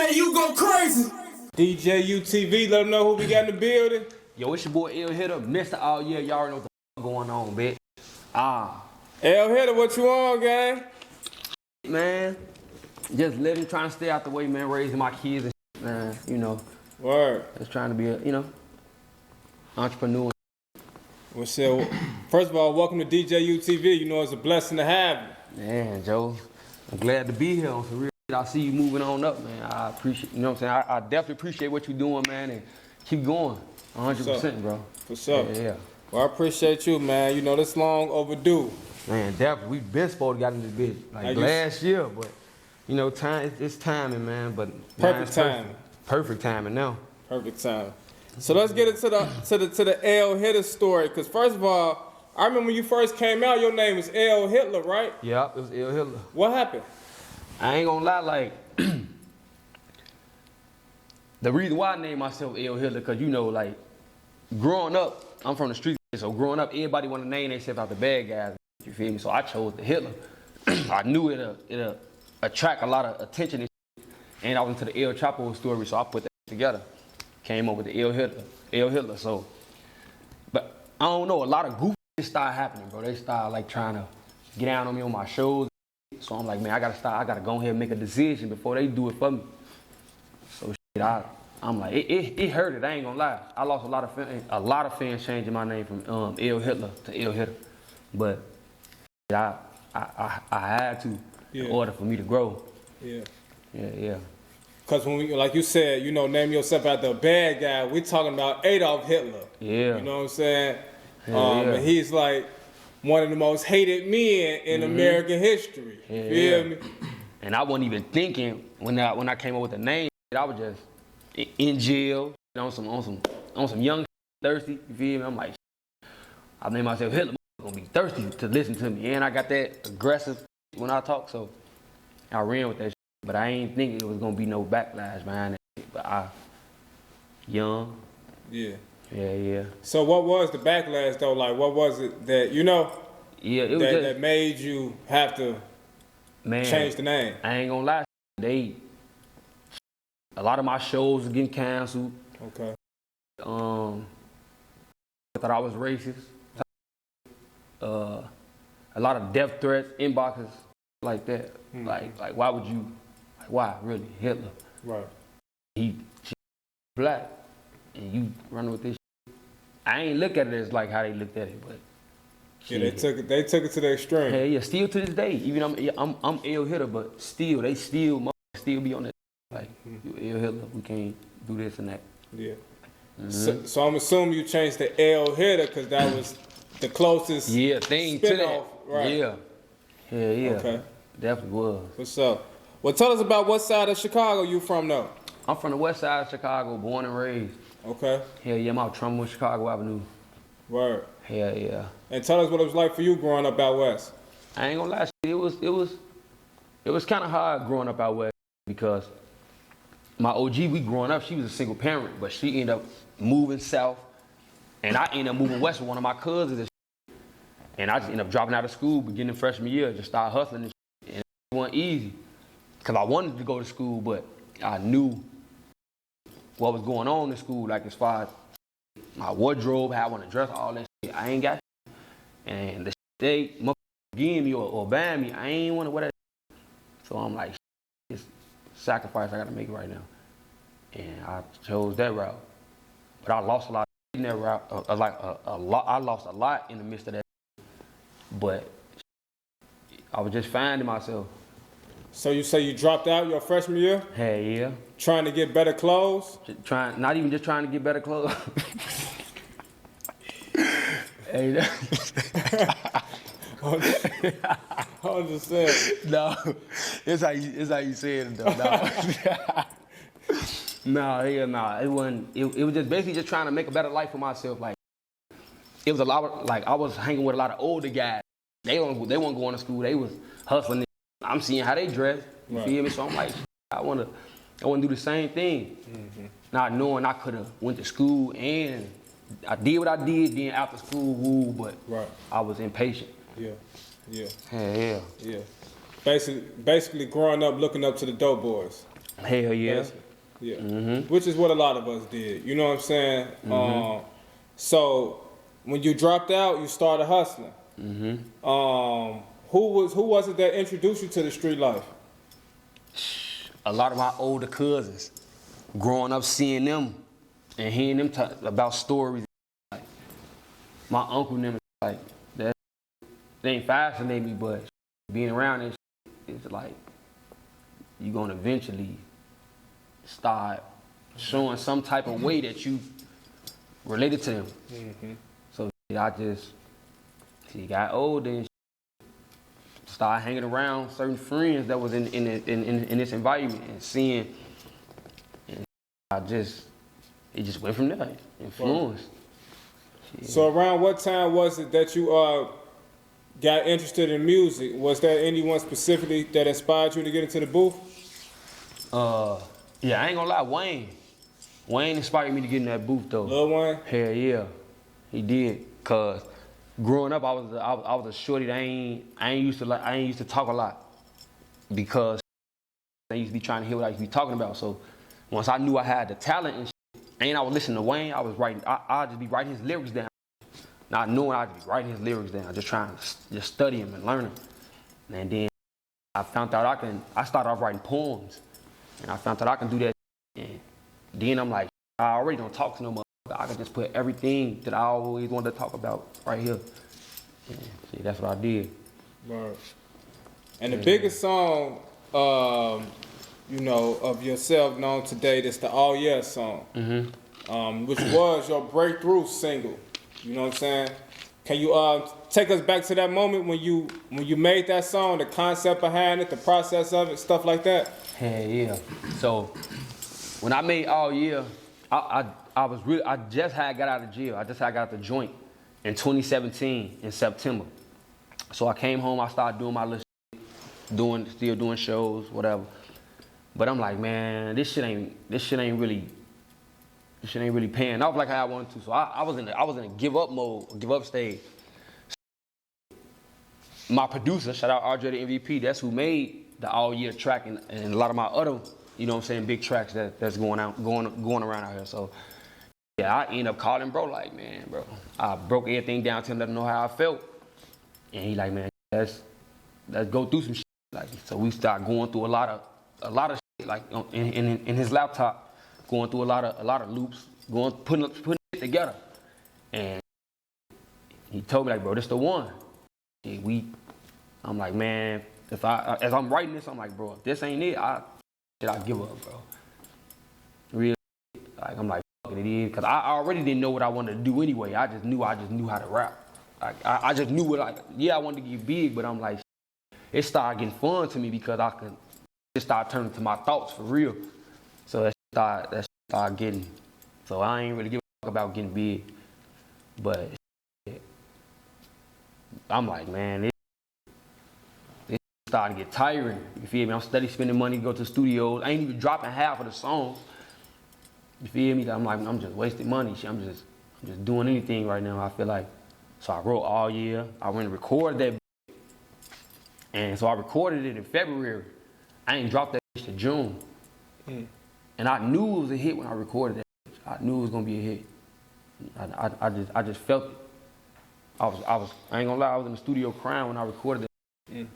DJ, you go crazy. DJ UTV, let them know who we got in the building. Yo, it's your boy Hitta, Mr. All Year. Y'all already know what the going on, bitch. Hitta, what you on, gang? Man, just living, trying to stay out the way, man, raising my kids and shit, man, you know. Word. Just trying to be a, entrepreneur. Well, so, first of all, welcome to DJ UTV. You know, it's a blessing to have you. Man, Joe, I'm glad to be here on some real shit. I see you moving on up, man. I appreciate, you know what I'm saying? I definitely appreciate what you're doing, man, and keep going. 100%, bro. For sure. Yeah. Well, I appreciate you, man. You know, this long overdue. Man, definitely. We've been supposed to got in this bitch like last year, but you know, it's timing, man. But perfect timing. Perfect timing now. Perfect timing. So let's get into the L Hitta story. Cause first of all, I remember when you first came out, your name was L Hitler, right? Yeah, it was L Hitler. What happened? I ain't gonna lie, like the reason why I named myself L Hitler, cause you know, like growing up, I'm from the streets, so growing up, everybody want to name themselves out the bad guys. You feel me? So I chose the Hitler. I knew it'll attract a lot of attention and I was into the El Chapo story, so I put that together. Came up with the El Hitler. So, but I don't know, a lot of goofy shit started happening, bro. They started like trying to get down on me on my shows. So I'm like, man, I gotta go ahead and make a decision before they do it for me. So shit, I'm like, it hurt it. I ain't gonna lie. I lost a lot of fans changing my name from El Hitler to El Hitta, but I had to in order for me to grow. Yeah. Cause when we, like you said, you know, name yourself after a bad guy. We're talking about Adolph Hitler. Yeah. You know what I'm saying? And he's like one of the most hated men in American history. You feel me? And I wasn't even thinking when I came up with the name. I was just in jail on some young thirsty. You feel me? I'm like, I named myself Hitler. I'm gonna be thirsty to listen to me, and I got that aggressive when I talk. So I ran with that shit. But I ain't thinking it was gonna be no backlash behind that shit. But I young. Yeah. Yeah. So what was the backlash though? Like what was it that Yeah, it was that made you have to change the name? I ain't gonna lie. A lot of my shows was getting canceled. Okay. I thought I was racist. A lot of death threats, inboxes like that. Like why would you? Like why really Hitler? Right. He black, and you running with this. I ain't look at it as like how they looked at it, but yeah, they took it to the extreme. Yeah, still to this day. Even I'm L Hitta, but still they still be on that. Like you L Hitler, we can't do this and that. Yeah. So I'm assuming you changed to L Hitta because that was the closest thing to that. Right? Yeah. Okay. Definitely was. What's up? Well, tell us about what side of Chicago you from, though. I'm from the west side of Chicago, born and raised. Okay. Hell yeah, I'm out Trumbull, Chicago Avenue. Word. Hell yeah. And tell us what it was like for you growing up out west. I ain't gonna lie, it was kind of hard growing up out west because my OG, we growing up, she was a single parent, but she ended up moving south, and I ended up moving west with one of my cousins. And I just ended up dropping out of school beginning freshman year, just started hustling and shit. And it wasn't easy. Because I wanted to go to school, but I knew what was going on in school, like as far as my wardrobe, how I want to dress, all that shit. I ain't got shit. And the shit they motherfuckers give me or buying me, I ain't want to wear that shit. So I'm like, it's a sacrifice I got to make right now. And I chose that route. But I lost a lot in that route. I lost a lot in the midst of that. But I was just finding myself. So you say you dropped out your freshman year? Hell yeah. Trying to get better clothes? Not even just trying to get better clothes. Hey, I'm just saying. No, it's how you said it though. No, it wasn't. It was just basically just trying to make a better life for myself. Like it was a lot. Like I was hanging with a lot of older guys. They weren't going to school. They was hustling. I'm seeing how they dress. You feel me? So I'm like, I wanna do the same thing. Not knowing I could have went to school and I did what I did. Then after school, but I was impatient. Yeah. Yeah. Basically growing up looking up to the dope boys. Hell yeah. Yeah. Which is what a lot of us did. You know what I'm saying? So when you dropped out, you started hustling. Who was it that introduced you to the street life? A lot of my older cousins, growing up seeing them and hearing them talk about stories. Like, my uncle and them, like, that they ain't fascinate me, but being around this is like, you're gonna eventually start showing some type of way that you related to them. So I just got older and started hanging around certain friends that was in this environment and seeing, and it just went from there. Influenced. So around what time was it that you got interested in music? Was there anyone specifically that inspired you to get into the booth? Yeah, I ain't gonna lie, Wayne inspired me to get in that booth though. Lil Wayne? Hell yeah, he did. Cause growing up, I was a shorty that I ain't used to talk a lot because I used to be trying to hear what I used to be talking about. So once I knew I had the talent and shit, and I was listening to Wayne, I was writing. I'd just be writing his lyrics down, not knowing I'd be writing his lyrics down, just trying to just study him and learn him. And then I found out I started off writing poems, and I found out I can do that. And then I'm like, I already don't talk to no motherfucker. I can just put everything that I always wanted to talk about right here. And see, that's what I did. Right. And the biggest song, you know, of yourself known today is the All Yeah song, which was your breakthrough single. You know what I'm saying? Can you take us back to that moment when you made that song, the concept behind it, the process of it, stuff like that? Hell yeah. So when I made All Yeah, I just had got out of jail. I just had got out the joint in 2017 in September. So I came home, I started doing my little shit, still doing shows, whatever. But I'm like, man, this shit ain't really paying off like how I wanted to. So I was in a give up mode, give up stage. My producer, shout out RJ the MVP, that's who made the All Year track and a lot of my other, you know what I'm saying, big tracks that's going around out here. So yeah, I end up calling bro, like, man, bro, I broke everything down to him, let him know how I felt. And he like, man, let's go through some shit. Like, so we start going through a lot of shit, like in his laptop, going through a lot of loops, putting it together. And he told me, like, bro, this the one. And I'm like, man, as I'm writing this, I'm like, bro, if this ain't it, I give up, bro. Really, like, I'm like, fuck it is, cause I already didn't know what I wanted to do anyway. I just knew how to rap. Like, I just knew I wanted to get big, but I'm like, it started getting fun to me because I could just start turning to my thoughts for real. So that started getting. So I ain't really give a fuck about getting big, but I'm like, man, it started to get tiring. You feel me? I'm steady spending money to go to the studios. I ain't even dropping half of the songs. You feel me? I'm like, I'm just wasting money. I'm just doing anything right now. I feel like. So I wrote All Year. I went and recorded that. And so I recorded it in February. I ain't dropped that bitch to June. And I knew it was a hit when I recorded that. I knew it was gonna be a hit. I just felt it. I ain't gonna lie, I was in the studio crying when I recorded it.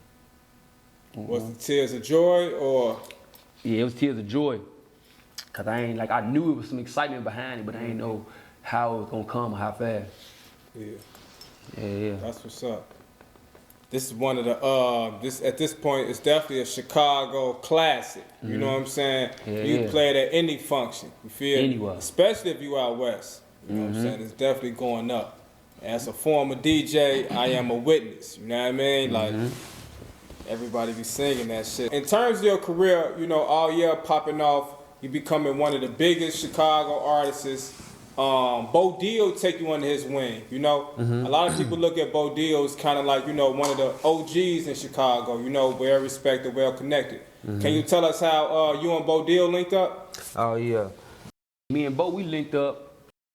Was it tears of joy or? Yeah, it was tears of joy. Cause I knew it was some excitement behind it, but I didn't know how it was gonna come or how fast. Yeah. That's what's up. This is one of the at this point it's definitely a Chicago classic. You know what I'm saying? You play it at any function. You feel? Anywhere. Especially if you out west. You know what I'm saying? It's definitely going up. As a former DJ, I am a witness. You know what I mean? Like everybody be singing that shit. In terms of your career, you know, All Year popping off, you becoming one of the biggest Chicago artists. Bo Deal take you under his wing, you know? A lot of people look at Bo Deal as kind of like, you know, one of the OGs in Chicago, you know, well respected, well connected. Can you tell us how you and Bo Deal linked up? Oh, yeah. Me and Bo, we linked up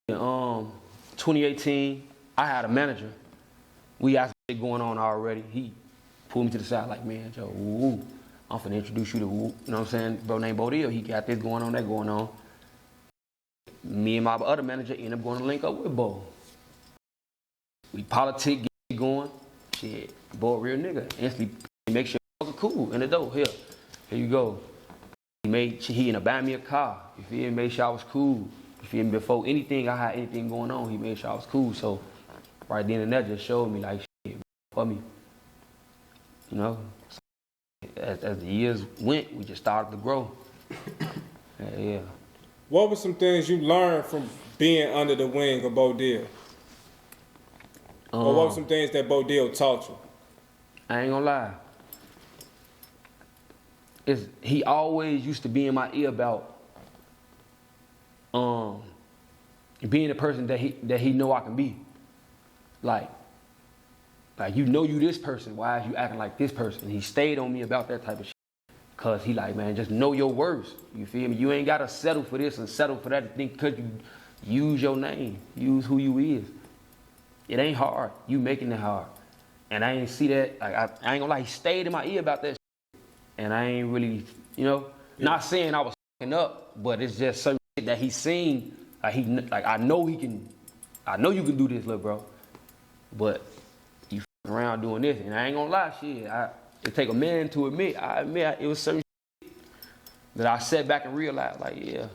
in 2018. I had a manager. We had shit going on already. He pulled me to the side like, man, Joe, I'm finna introduce you to, you know what I'm saying, bro named Bodil. He got this going on, that going on. Me and my other manager end up going to link up with Bo. We politic, get going. Shit, Bo a real nigga. Instantly make sure it's cool in the door. Here you go. He ended up buying me a car. You feel me? Made sure I was cool. You feel me? Before anything, I had anything going on, he made sure I was cool. So right then and there just showed me like shit for me. You know? As the years went, we just started to grow. Yeah. What were some things you learned from being under the wing of Bodil? Or what were some things that Bodil taught you? I ain't gonna lie. He always used to be in my ear about being the person that he know I can be. Like you know you this person, why is you acting like this person? He stayed on me about that type of shit. Cause he like, man, just know your worth. You feel me? You ain't gotta settle for this and settle for that. Think cause you use your name, use who you is. It ain't hard. You making it hard. And I ain't see that. Like I ain't gonna lie. He stayed in my ear about that shit. And I ain't really, you know, not saying I was fucking up, but it's just certain shit that he seen. Like I know you can do this, little bro. But you fucking around doing this, and I ain't gonna lie, shit. It take a man to admit. I admit it was certain shit that I sat back and realized, like, yeah,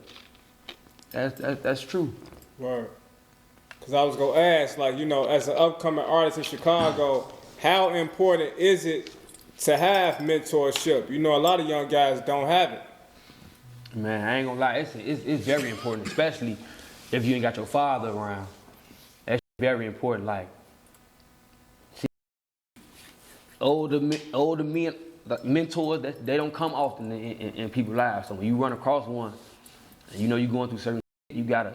that's true. Right. Because I was gonna ask, like, you know, as an upcoming artist in Chicago, how important is it to have mentorship? You know, a lot of young guys don't have it. Man, I ain't gonna lie, it's very important, especially if you ain't got your father around. That's very important. Like, see, older men, like mentors, they don't come often in people's lives. So when you run across one, and you know you're going through certain, you gotta.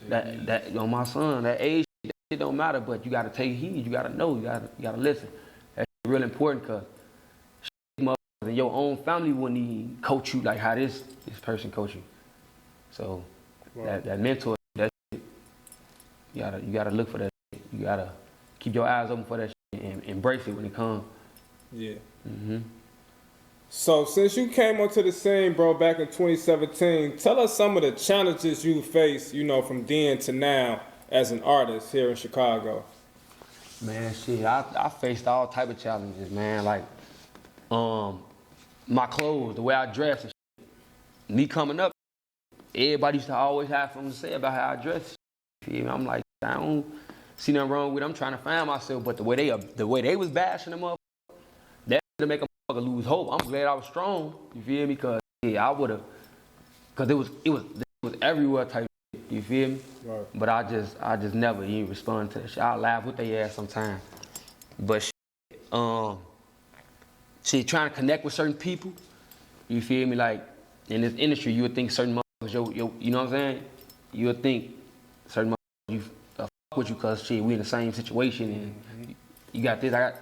That you know, my son, that age, that shit don't matter, but you gotta take heed. You gotta know. You gotta listen. That's real important, because in your own family wouldn't even coach you like how this person coach you. So wow. that mentor, that shit, you gotta look for that shit. You gotta keep your eyes open for that shit and embrace it when it comes. Yeah. Mm-hmm. So since you came onto the scene, bro, back in 2017, tell us some of the challenges you faced, you know, from then to now as an artist here in Chicago. Man, shit, I faced all type of challenges, man. Like, my clothes, the way I dress and shit. Me coming up, everybody used to always have something to say about how I dress. I'm like, I don't see nothing wrong with it. I'm trying to find myself, but the way they was bashing them up, that to make a motherfucker lose hope. I'm glad I was strong. You feel me? Cause yeah, I would've, cause it was everywhere type. You feel me? Right. But I just never even respond to that shit. I laugh with their ass sometimes. But shit, trying to connect with certain people, you feel me? Like, in this industry, you would think certain motherfuckers, you know what I'm saying? You would think certain motherfuckers, you fuck with you because, shit, we in the same situation, and you got this, I got,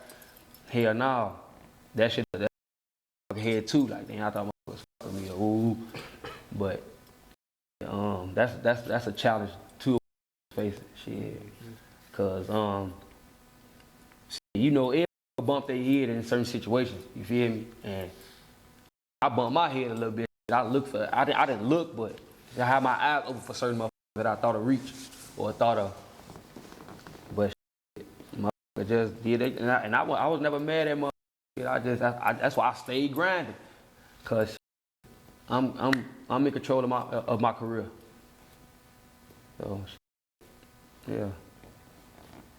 hell no. That shit, that fucking head too, like, damn, I thought motherfuckers fucking me, ooh. But, that's a challenge too, facing, shit. Cause, you know, everybody bump their head in certain situations, you feel me? And I bumped my head a little bit. I didn't look, but I had my eyes open for certain motherfuckers that I thought of reach or thought of. But shit, motherfucker just did it, and I was never mad at motherfuckers. That's why I stayed grinding, cause I'm in control of my career. So yeah.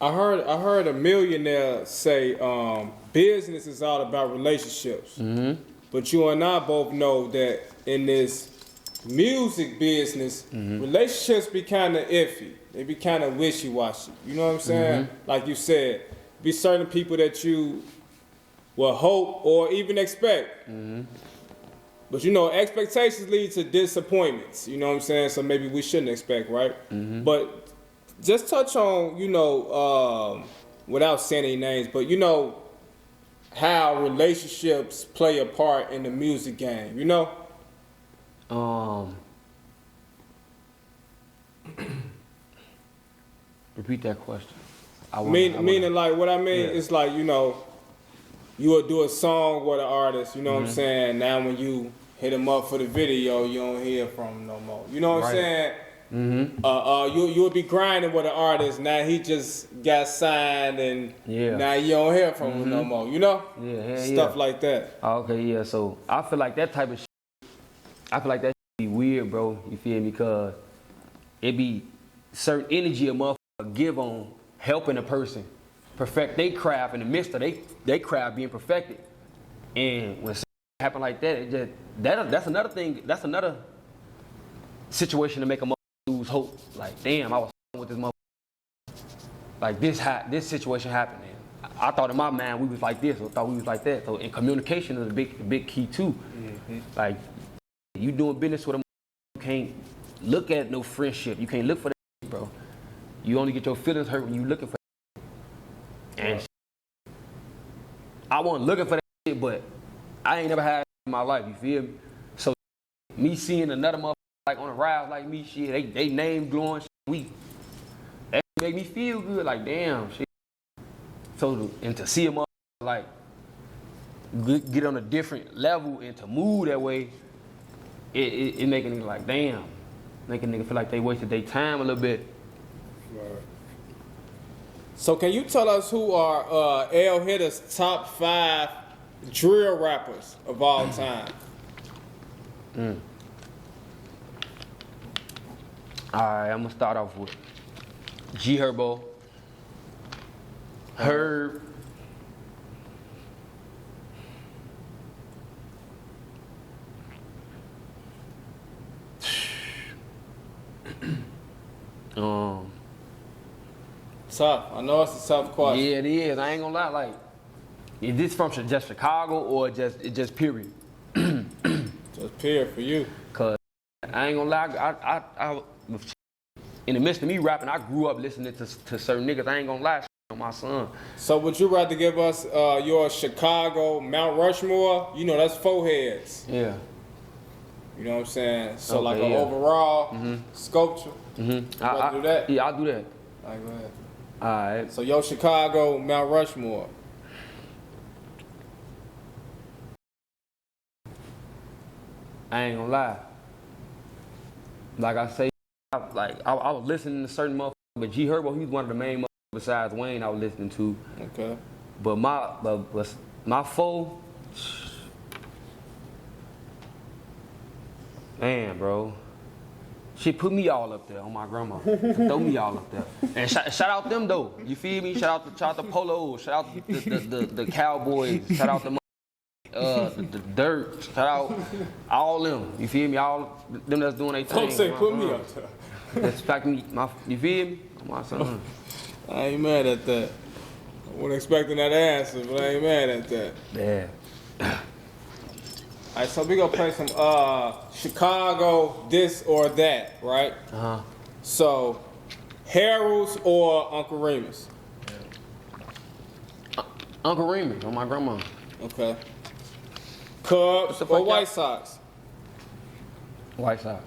I heard a millionaire say business is all about relationships. Mm-hmm. But you and I both know that in this music business, relationships be kind of iffy. They be kind of wishy-washy. You know what I'm saying? Mm-hmm. Like you said, be certain people that you will hope or even expect. Mm-hmm. But you know, expectations lead to disappointments. You know what I'm saying? So maybe we shouldn't expect, right? Mm-hmm. But just touch on, you know, without saying any names, but you know, how relationships play a part in the music game, you know? Repeat that question. Meaning like, what I mean is like, you know, you would do a song with an artist, you know what I'm saying? Now when you hit him up for the video, you don't hear from him no more. You know what I'm saying? You would be grinding with an artist. Now he just got signed, and now you don't hear from him no more. You know? Stuff like that. Okay, yeah. So I feel like that type of shit, I feel like that shit be weird, bro. You feel me? Because it be certain energy a motherfucker give on helping a person perfect their craft in the midst of they craft being perfected. And when something happen like that, it just that's another thing. That's another situation to make a motherfucker lose hope. Like, damn, I was with this motherfucker. Like this situation happened. And I thought in my mind we was like this, or thought we was like that. So in communication is a big key too. Like, you doing business with a motherfucker, you can't look at no friendship. You can't look for that, bro. You only get your feelings hurt when you looking for that. And I wasn't looking for that shit, but I ain't never had it in my life, you feel me? So me seeing another motherfucker like on a rise like me, shit, they name glowing, shit, that make me feel good, like damn, shit. So to see a motherfucker like get on a different level and to move that way, it make a nigga like damn, make a nigga feel like they wasted their time a little bit. So can you tell us who are Hitta's top 5 drill rappers of all time? Alright, I'm gonna start off with G Herbo, Herb, Tough. I know it's a tough question. Yeah, it is. I ain't gonna lie. Like, is this from just Chicago or just period? Just period for you. Cause I ain't gonna lie. I in the midst of me rapping, I grew up listening to certain niggas. I ain't gonna lie. On my son. So would you rather give us your Chicago Mount Rushmore? You know that's 4 heads. Yeah. You know what I'm saying? So Okay, like an overall sculpture. You rather do that? Yeah, I'll do that. All right, go ahead. All right. So your Chicago Mount Rushmore. I ain't gonna lie. Like I say, I was listening to certain motherfuckers, but G Herbo, he's one of the main motherfuckers besides Wayne I was listening to. Okay. But my foe, man, bro. She put me all up there on my grandma. Throw me all up there. And shout out them though. You feel me? Shout out the Polos. Shout out the Cowboys. Shout out the Dirt. Shout out all them. You feel me? All them that's doing their thing. Don't say put me up there. That's fact me. You feel me? My son. I ain't mad at that. I wasn't expecting that answer, but I ain't mad at that. Yeah. All right, so we gonna play some Chicago this or that, right? So, Harold's or Uncle Remus? Uncle Remus on my grandma. Okay. Cubs or White Sox? White Sox.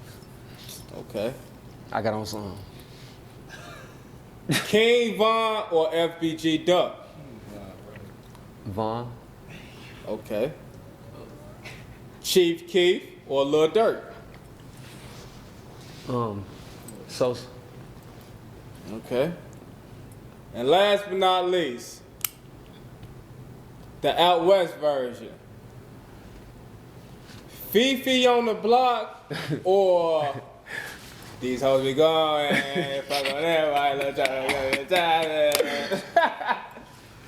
Okay. I got on some. King Von or FBG Duck? Von. Okay. Chief Keef or Lil Durk? Sosa. Okay. And last but not least, the Out West version. Fifi on the block or these hoes be going, fuck on everybody,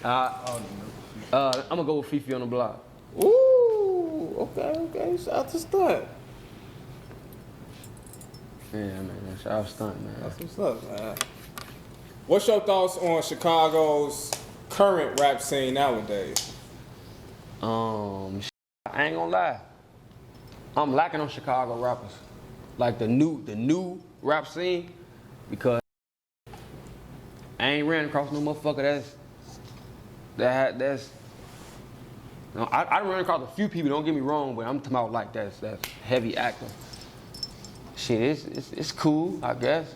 I'm gonna go with Fifi on the block. Ooh, okay, shout out to Stunt. Yeah, man, shout out Stunt, man. That's what's up, man. What's your thoughts on Chicago's current rap scene nowadays? I ain't gonna lie. I'm lacking on Chicago rappers. Like the new rap scene, because I ain't ran across no motherfucker that's no, I ran across a few people, don't get me wrong, but I'm talking about like that's heavy actor. Shit, it's cool, I guess.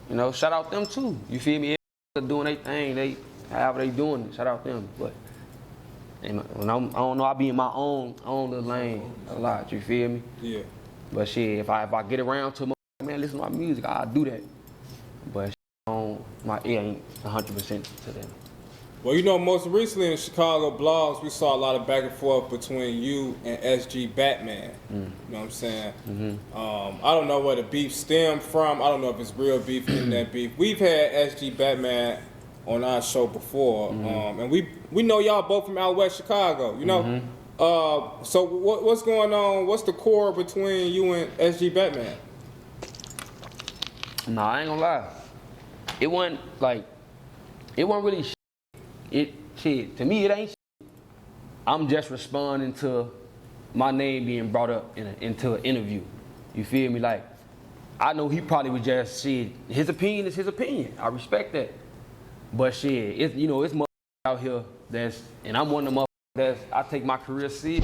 You know, shout out them too. You feel me? They're doing their thing, however they doing it, shout out them. But And when I don't know, I be in my own little lane a lot. You feel me? Yeah. But shit, if I get around to man, listen to my music, I'll do that. But my ear ain't 100% to them. Well, you know, most recently in Chicago blogs, we saw a lot of back and forth between you and SG Batman. You know what I'm saying? I don't know where the beef stemmed from. I don't know if it's real beef in that beef. We've had SG Batman on our show before, and we know y'all both from out west Chicago. You know, so what's going on? What's the core between you and SG Batman? Nah, I ain't gonna lie. It wasn't really shit. To me, it ain't shit. I'm just responding to my name being brought up into an interview. You feel me? Like, I know he probably was just shit. His opinion is his opinion. I respect that. But shit, it's motherfuckers out here and I'm one of them motherfuckers I take my career serious.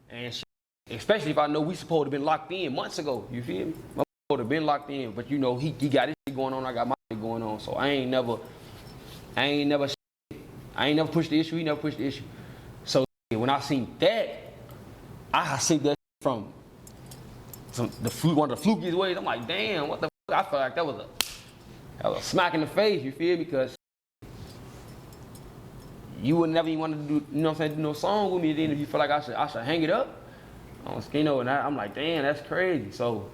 And shit, especially if I know we supposed to been locked in months ago. You feel me? My supposed to been locked in, but he got his shit going on, I got my shit going on. So I ain't never pushed the issue, he never pushed the issue. So when I seen that, I seen that from one of the flukiest ways. I'm like, damn, what the fuck? I felt like that was a smack in the face, you feel me? Because you would never even want to do, do no song with me then if you feel like I should hang it up. And I'm like, damn, that's crazy. So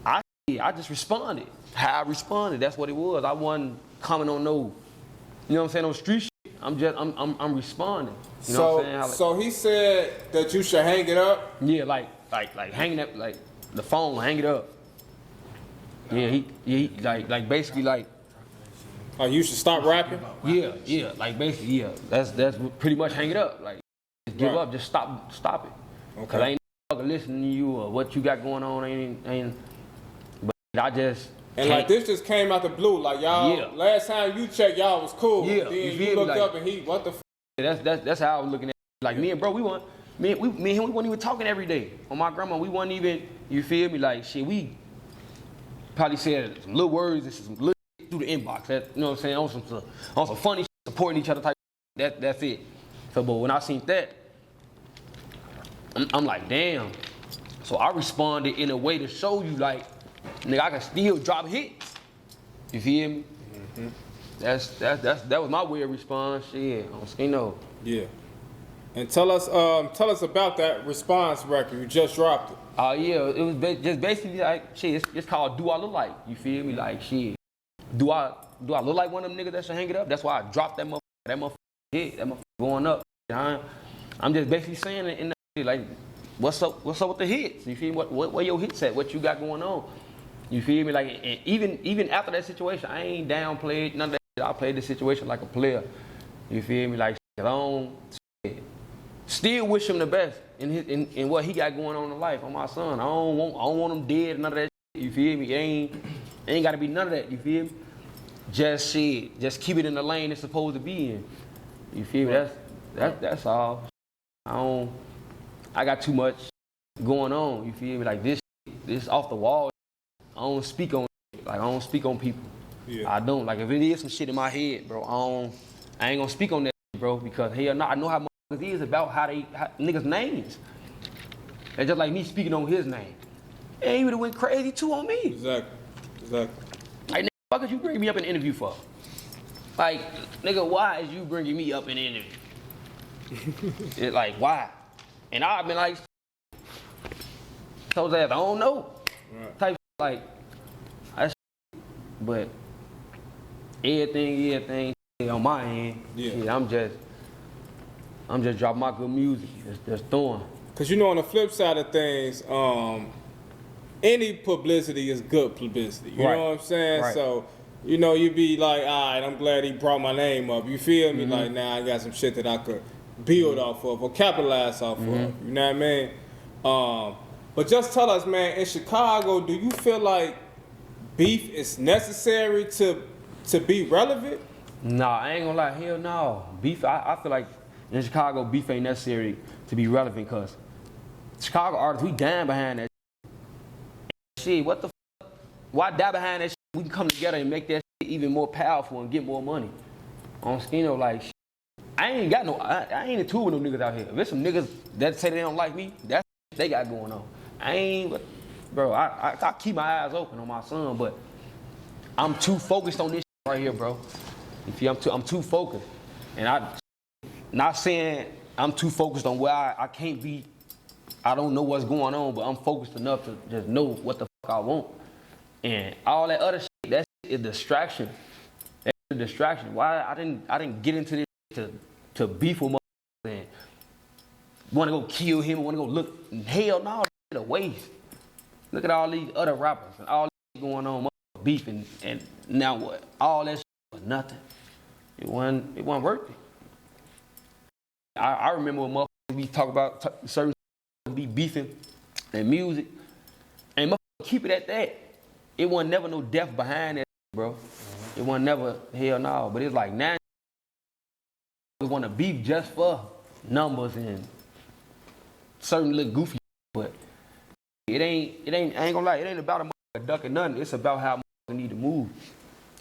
I just responded. How I responded, that's what it was. I wasn't commenting on no, no street shit. I'm responding. You know what I'm saying? So he said that you should hang it up? Yeah, like hanging up, like the phone, hang it up. Yeah, he like basically like. Oh, you should stop rapping? Yeah, like basically, yeah. That's pretty much hang it up. Like, just give up, just stop it. Okay. Cause I ain't fucking listening to you or what you got going on. Ain't. But I just. And like this just came out the blue. Like y'all, last time you checked, y'all was cool. Yeah. Then you looked up and what the. That's how I was looking at it. Like me and bro, me and him, we weren't even talking every day. On my grandma, we wasn't even. You feel me? Like shit, we probably said some little words and some little shit through the inbox. That, you know what I'm saying? On some funny shit, supporting each other type. That's it. So, but when I seen that, I'm like, damn. So I responded in a way to show you, like, nigga, I can still drop hits. You feel me? That was my way of response. Shit, on Skino. Yeah. And tell us about that response record. You just dropped it. Yeah, it was just basically like shit. It's called "Do I Look Like?" You feel me? Like shit. Do I look like one of them niggas that should hang it up? That's why I dropped that motherfucker. That motherfucker hit. That motherfucker going up. I'm just basically saying it in the shit, like, what's up with the hits? You feel me? Where your hits at? What you got going on? You feel me? Like, and even after that situation, I ain't downplayed none of that shit. I played the situation like a player. You feel me? Like, shit, I don't still wish him the best in what he got going on in life on my son. I don't want him dead, none of that shit. You feel me? It ain't gotta be none of that. You feel me? Just keep it in the lane it's supposed to be in. You feel me? That's all. I got too much going on. You feel me? Like this off the wall. I don't speak on people. Yeah. I don't. Like, if it is some shit in my head, bro, I ain't gonna speak on that shit, bro, because hell no, I know how motherfuckers is about how niggas' names. It's just like me speaking on his name. And he would've went crazy too on me. Exactly. Like, nigga, what could you bring me up in an interview for? Like, nigga, why is you bringing me up in an interview? It's like, why? And I've been like, so that I don't know. Right. Type like, but everything on my end. Yeah. Shit, I'm just dropping my good music, just throwing. Cause you know, on the flip side of things, any publicity is good publicity. You know what I'm saying? Right. So, you know, you be like, all right, I'm glad he brought my name up. You feel me? Like, now I got some shit that I could build off of or capitalize off of. You know what I mean? But just tell us, man, in Chicago, do you feel like beef is necessary to be relevant? Nah, I ain't gonna lie, hell no. Beef, I feel like in Chicago, beef ain't necessary to be relevant, because Chicago artists, we down behind that shit. What the fuck? Why die behind that shit? We can come together and make that shit even more powerful and get more money. On Skino, like, shit. I ain't got no, I ain't into with no niggas out here. If there's some niggas that say they don't like me, that's what they got going on. I ain't, bro, I keep my eyes open on my son, but I'm too focused on this shit right here, bro. You feel, I'm too focused. And not saying I'm too focused on where I can't be, I don't know what's going on, but I'm focused enough to just know what the fuck I want. And all that other shit, that shit is distraction. That's a distraction. Why I didn't get into this to beef with motherfuckers and want to go kill him, want to go look. Hell no, that's a waste. Look at all these other rappers and all this going on, beefing, and now what? All that shit was nothing. It wasn't worth it. I remember when motherfuckers be talking about certain be beefing and music, and motherfuckers keep it at that. It wasn't never no depth behind that, bro. It wasn't never, hell no. But it's like now we want to beef just for numbers and certain little goofy, but I ain't gonna lie, it ain't about a motherfucker ducking nothing. It's about how motherfuckers need to move.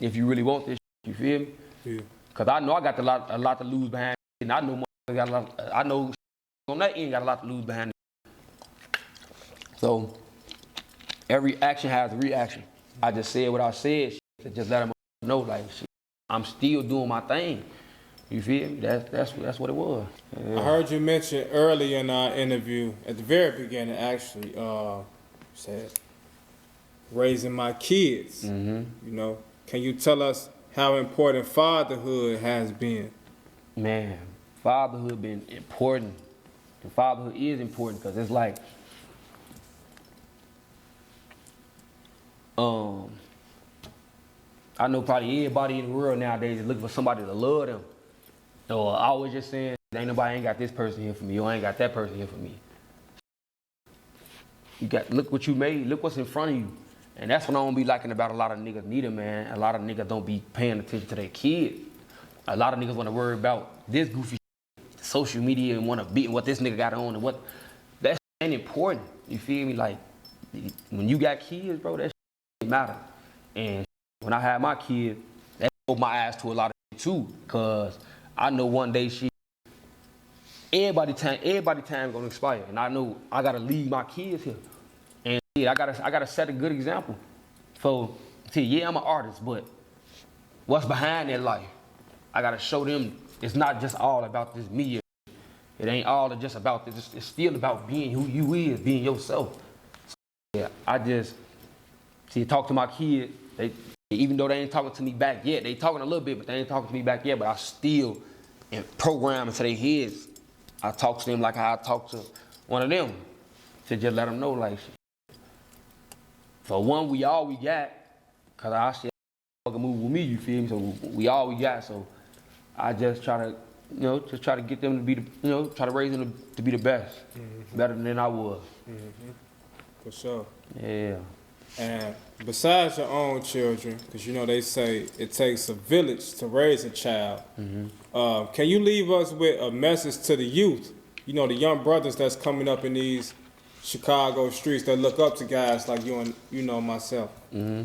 If you really want this shit, you feel me? Yeah. Cause I know I got a lot to lose behind it, and I know motherfuckers got a lot, I know on that end got a lot to lose behind it. So every action has a reaction. I just said what I said, to just let them know, like, shit, I'm still doing my thing. You feel me? That's what it was. Yeah. I heard you mention earlier in our interview, at the very beginning, actually, said raising my kids. Mm-hmm. You know, can you tell us how important fatherhood has been? Man, fatherhood been important. And fatherhood is important because it's like, I know probably everybody in the world nowadays is looking for somebody to love them. Or I was just saying, ain't got this person here for me, or I ain't got that person here for me. Look what you made, look what's in front of you. And that's what I don't be liking about a lot of niggas neither, man. A lot of niggas don't be paying attention to their kids. A lot of niggas want to worry about this goofy shit, social media, and want to beat what this nigga got on and what. That shit ain't important. You feel me? Like, when you got kids, bro, that shit matter. And when I had my kids, that opened my eyes to a lot of shit too, cause I know one day everybody time gonna expire, and I know I gotta leave my kids here, and I gotta set a good example. So, yeah, I'm an artist, but what's behind that life? I gotta show them it's not just all about this media. It ain't all just about this. It's still about being who you is, being yourself. So, yeah, I just talk to my kids. Even though they ain't talking to me back yet, they talking a little bit, but they ain't talking to me back yet. But I still am programmed into their heads. I talk to them like how I talk to one of them, to just let them know, like, for one, we all we got, cause I said fucking move with me, you feel me? So we all we got. So I just try to, try to get them to be the, try to raise them to be the best, better than I was. Mm-hmm. For sure. Yeah. And besides your own children, because they say it takes a village to raise a child, can you leave us with a message to the youth, the young brothers that's coming up in these Chicago streets that look up to guys like you and myself? Mm-hmm.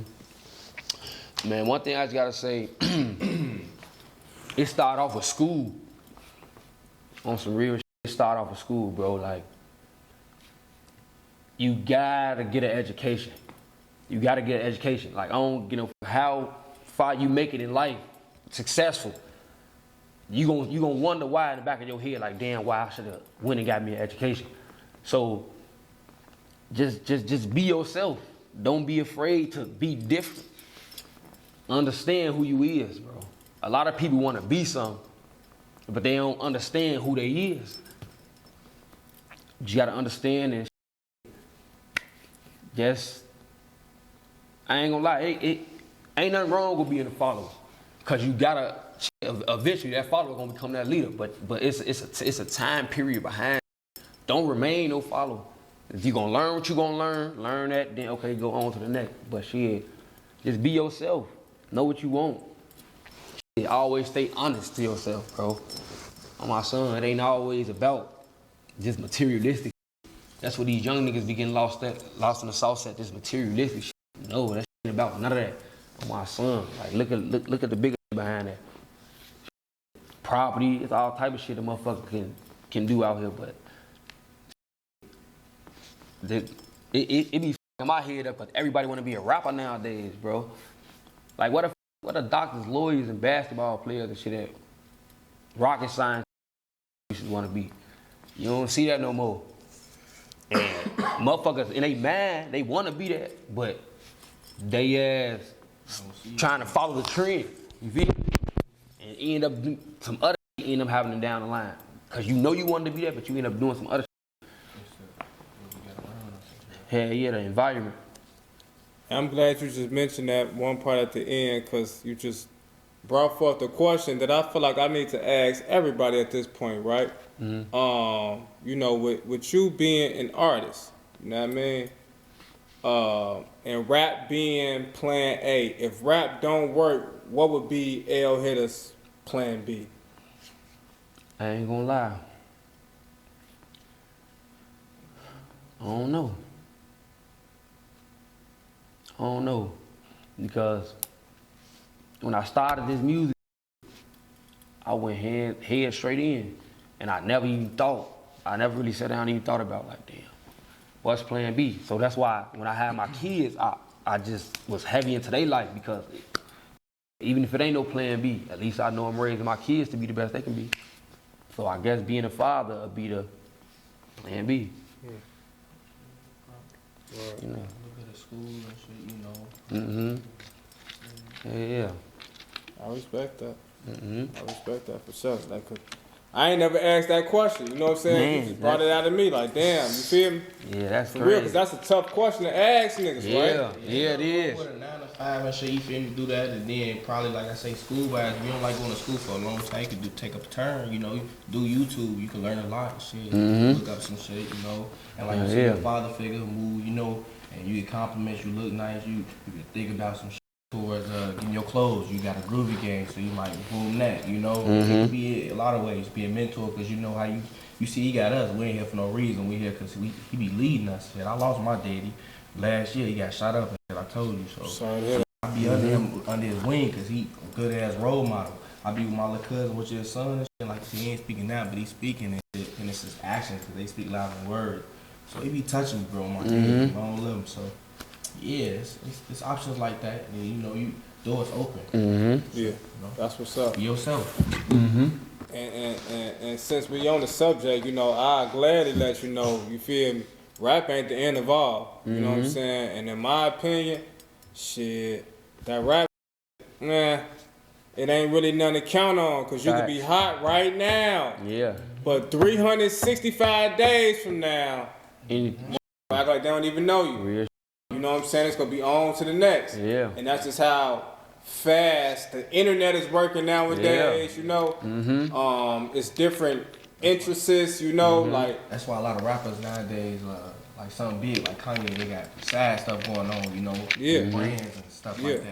Man, one thing I just gotta say, it started off with school. On some real shit, it started off with school, bro. Like, you gotta get an education. You gotta get an education. Like, I don't, how far you make it in life, successful. You gonna wonder why in the back of your head, like, damn, why I should have went and got me an education. So, just be yourself. Don't be afraid to be different. Understand who you is, bro. A lot of people want to be something, but they don't understand who they is. You gotta understand and I ain't gonna lie, it ain't nothing wrong with being a follower, cause you gotta eventually that follower gonna become that leader. But it's a time period behind. Don't remain no follower. If you gonna learn what you gonna learn that, then okay, go on to the next. But shit, just be yourself. Know what you want. Shit, always stay honest to yourself, bro. On my son, it ain't always about just materialistic. That's what these young niggas be getting lost in the sauce at, this materialistic shit. No, that shit ain't about none of that. On my son, like look at the bigger behind that. property. It's all type of shit a motherfucker can do out here, but it be f***ing my head up because everybody want to be a rapper nowadays, bro. Like, what a doctors, lawyers, and basketball players and shit at rocket science want to be. You don't see that no more. And motherfuckers, in they mind, they want to be that, but they ass trying to follow the trend. You feel me? And end up some other shit, end up having them down the line. Cause you know you wanted to be that, but you end up doing some other shit. Hell yeah, the environment. I'm glad you just mentioned that one part at the end, because you just brought forth the question that I feel like I need to ask everybody at this point, right? Mm-hmm. You know, with you being an artist, you know what I mean? And rap being plan A. If rap don't work, what would be L Hitta's plan B? I ain't gonna lie. I don't know. Because when I started this music, I went head straight in. And I never really sat down and even thought about, like, damn, what's plan B? So that's why when I had my kids, I just was heavy into their life, because even if it ain't no plan B, at least I know I'm raising my kids to be the best they can be. So I guess being a father would be the plan B. Yeah. Right. You know. A little bit of school and shit, you know. Yeah. I respect that. I respect that for sure. Like, I ain't never asked that question. You know what I'm saying? Man, you just brought it out of me. Like, damn, you feel me? Yeah, that's for crazy. real, because that's a tough question to ask niggas, right? Yeah, it is. With a 9 to 5 and shit, you feel me, do that, and then probably, like I say, school-wise, we don't like going to school for a long time. You could take up a turn, you know, you do YouTube, you can learn a lot and shit. Look up some shit, you know. And like you said, your father figure move, you know, and you get compliments, you look nice, you can think about some shit towards getting your clothes. You got a groovy game, so you might boom that, you know. It could be a lot of ways. Be a mentor, because you know how you see he got us. We ain't here for no reason. We here because he be leading us. Shit, I lost my daddy last year. He got shot up and shit, I told you. So I be under him, under his wing, because he a good ass role model. I be with my little cousin, which is his son and shit. Like, he ain't speaking now, but he's speaking, and it's his actions, because they speak louder than words. So he be touching me, bro, my daddy. I don't love him, so yeah, it's options like that, and you know, you doors open. Yeah, you know? That's what's up. Be yourself. And since we on the subject, you know, I gladly let you know, you feel me, rap ain't the end of all. You know what I'm saying? And in my opinion, shit, that rap, man, it ain't really nothing to count on, because you could be hot right now. Yeah. But 365 days from now, act like they don't even know you. Real. You know what I'm saying? It's going to be on to the next. Yeah. And that's just how fast the internet is working nowadays, you know. It's different interests, you know, like. That's why a lot of rappers nowadays, like something big, like Kanye, they got sad stuff going on, you know. Brands and stuff like that.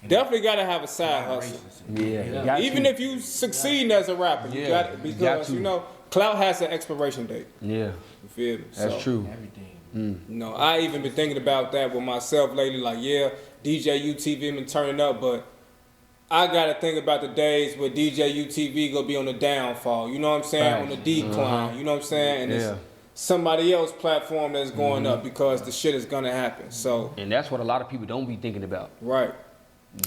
And definitely got to have a side hustle. Yeah. Even if you succeed as a rapper, you got to, because, you know, clout has an expiration date. Yeah. You feel me? That's true. Everything. You know, I even been thinking about that with myself lately. Like, yeah, DJ UTV been turning up, but I gotta think about the days where DJ UTV gonna be on the downfall. You know what I'm saying? On the decline. You know what I'm saying? And it's somebody else's platform that's going up, because the shit is gonna happen. So. And that's what a lot of people don't be thinking about. Right.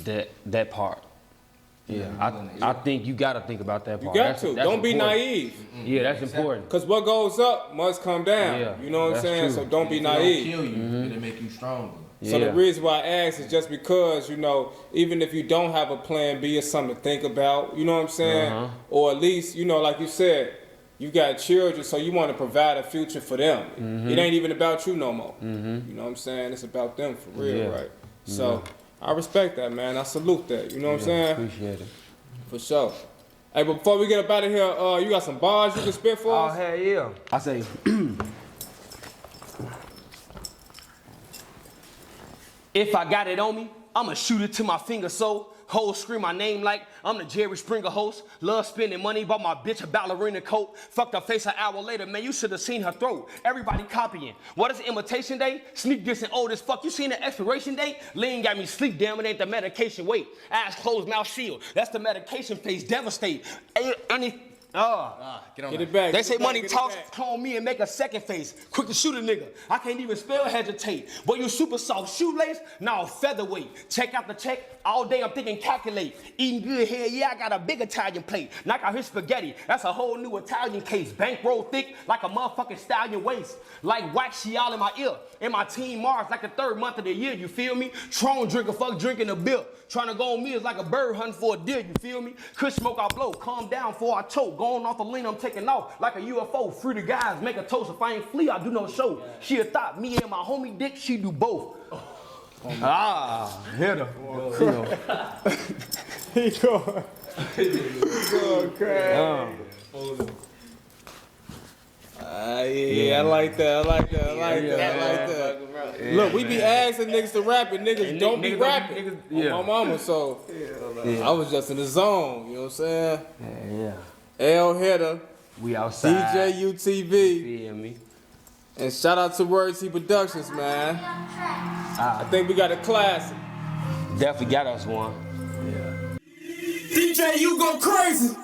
That part. Yeah, I think you gotta think about that part. You got to. Don't be naive. Yeah, that's important. Because what goes up must come down. Yeah, you know what I'm saying? True. So don't be naive. It don't kill you, it'll make you stronger. So the reason why I ask is just because, you know, even if you don't have a plan B, it's something to think about. You know what I'm saying? Or at least, you know, like you said, you got children, so you want to provide a future for them. It ain't even about you no more. You know what I'm saying? It's about them for real, right? So I respect that, man. I salute that. You know what I'm saying? Appreciate it. For sure. Hey, but before we get up out of here, you got some bars you can spit for us? Oh, hell yeah. I say, if I got it on me, I'ma shoot it to my finger so Hoes scream my name like I'm the Jerry Springer host. Love spending money, bought my bitch a ballerina coat. Fucked her face an hour later, man, you should have seen her throat. Everybody copying. What is imitation day? Sneak dissing old as fuck. You seen the expiration date? Lean got me sleep, damn, it ain't the medication. Wait, eyes closed, mouth sealed. That's the medication face, devastate. Get it back. They say Get it money back, talks, get it back. clone me and make a second face. Quick to shoot a nigga. I can't even spell hesitate. Boy, you super soft shoelace? No, featherweight. Check out the check. All day I'm thinking calculate. Eating good here, yeah, I got a big Italian plate. Knock out his spaghetti. That's a whole new Italian case. Bankroll thick like a motherfucking stallion waist. Like wax, she all in my ear. In my team Mars like the 3rd month of the year, you feel me? Tron drinker, fuck drinking a bill. Trying to go on me is like a bird hunting for a deer, you feel me? Kush smoke, I blow. Calm down before I choke. Going off the lean, I'm taking off like a UFO. Free the guys, make a toast. If I ain't flee, I do no show. She a thought, me and my homie Dick, she do both. Hitta. He going. Crazy. Yeah, I like that. Look, we be asking niggas to rap and niggas don't be rapping. On my mama, so I was just in the zone, you know what I'm saying? L Hitta, We outside. DJ UTV, Feel me? and shout out to Wordsy Productions, man. I think we got a classic. Definitely got us one. DJ, you go crazy.